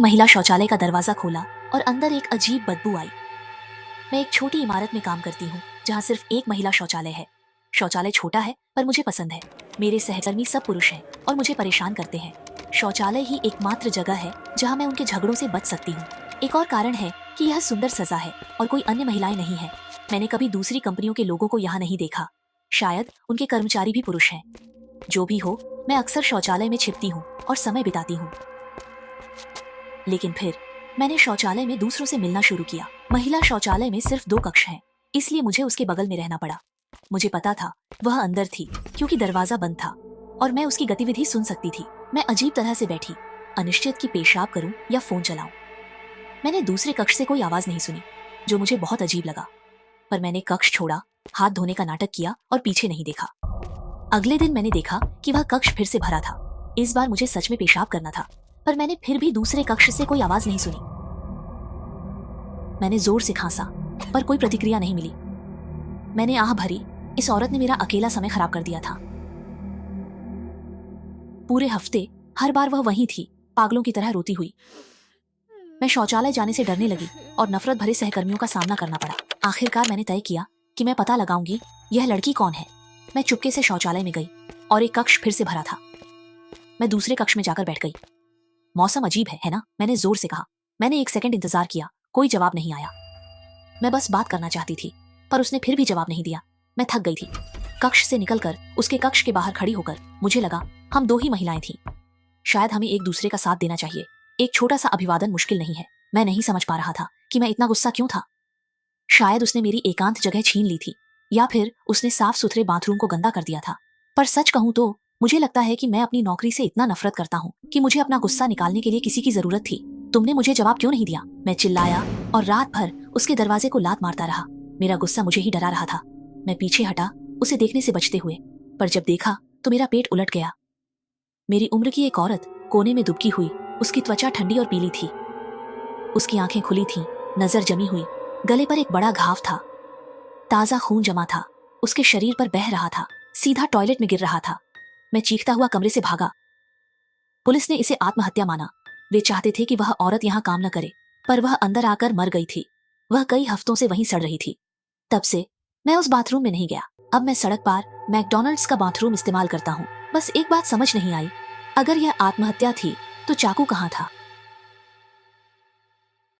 महिला शौचालय का दरवाजा खोला और अंदर एक अजीब बदबू आई। मैं एक छोटी इमारत में काम करती हूँ जहाँ सिर्फ एक महिला शौचालय है। शौचालय छोटा है पर मुझे पसंद है। मेरे सहकर्मी सब पुरुष हैं और मुझे परेशान करते हैं। शौचालय ही एकमात्र जगह है जहाँ मैं उनके झगड़ों से बच सकती हूँ। एक और कारण है कि यह सुंदर सजा है और कोई अन्य महिलाएं नहीं है। मैंने कभी दूसरी कंपनियों के लोगों को यहाँ नहीं देखा। शायद उनके कर्मचारी भी पुरुष हैं। जो भी हो, मैं अक्सर शौचालय में छिपती हूँ और समय बिताती हूँ। लेकिन फिर मैंने शौचालय में दूसरों से मिलना शुरू किया। महिला शौचालय में सिर्फ 2 कक्ष हैं, इसलिए मुझे उसके बगल में रहना पड़ा। मुझे पता था वह अंदर थी क्योंकि दरवाजा बंद था और मैं उसकी गतिविधि सुन सकती थी। मैं अजीब तरह से बैठी, अनिश्चित कि पेशाब करूं या फोन चलाऊं। मैंने दूसरे कक्ष से कोई आवाज नहीं सुनी, जो मुझे बहुत अजीब लगा। पर मैंने कक्ष छोड़ा, हाथ धोने का नाटक किया और पीछे नहीं देखा। अगले दिन मैंने देखा कि वह कक्ष फिर से भरा था। इस बार मुझे सच में पेशाब करना था, पर मैंने फिर भी दूसरे कक्ष से कोई आवाज नहीं सुनी। मैंने जोर से खांसा, पर कोई प्रतिक्रिया नहीं मिली। मैंने आह भरी, इस औरत ने मेरा अकेला समय खराब कर दिया था। पूरे हफ्ते हर बार वह वहीं थी, पागलों की तरह रोती हुई। मैं शौचालय जाने से डरने लगी और नफरत भरे सहकर्मियों का सामना करना पड़ा। आखिरकार मैंने तय किया कि मैं पता लगाऊंगी यह लड़की कौन है। मैं चुपके से शौचालय में गई और एक कक्ष फिर से भरा था। मैं दूसरे कक्ष में जाकर बैठ गई। मौसम अजीब है ना? मैंने जोर से कहा। मैंने 1 सेकंड इंतजार किया, कोई जवाब नहीं आया। मैं बस बात करना चाहती थी, पर उसने फिर भी जवाब नहीं दिया। मैं थक गई थी। कक्ष से निकलकर उसके कक्ष के बाहर खड़ी होकर मुझे लगा हम 2 ही महिलाएं थीं। शायद हमें एक दूसरे का साथ देना चाहिए। एक छोटा सा अभिवादन मुश्किल नहीं है। मैं नहीं समझ पा रहा था कि मैं इतना गुस्सा क्यों था। शायद उसने मेरी एकांत जगह छीन ली थी, या फिर उसने साफ सुथरे बाथरूम को गंदा कर दिया था। पर सच कहूं तो मुझे लगता है कि मैं अपनी नौकरी से इतना नफरत करता हूँ कि मुझे अपना गुस्सा निकालने के लिए किसी की जरूरत थी। तुमने मुझे जवाब क्यों नहीं दिया? मैं चिल्लाया और रात भर उसके दरवाजे को लात मारता रहा। मेरा गुस्सा मुझे ही डरा रहा था। मैं पीछे हटा, उसे देखने से बचते हुए, पर जब देखा तो मेरा पेट उलट गया। मेरी उम्र की एक औरत कोने में दुबकी हुई। उसकी त्वचा ठंडी और पीली थी। उसकी आंखें खुली थीं, नजर जमी हुई। गले पर एक बड़ा घाव था। ताजा खून जमा था। उसके शरीर पर बह रहा था, सीधा टॉयलेट में गिर रहा था। मैं चीखता हुआ कमरे से भागा। पुलिस ने इसे आत्महत्या माना। वे चाहते थे कि वह औरत यहाँ काम न करे, पर वह अंदर आकर मर गई थी। वह कई हफ्तों से वहीं सड़ रही थी। तब से मैं उस बाथरूम में नहीं गया। अब मैं सड़क पार मैकडॉनल्ड्स का बाथरूम इस्तेमाल करता हूँ। बस एक बात समझ नहीं आई, अगर यह आत्महत्या थी तो चाकू कहाँ था?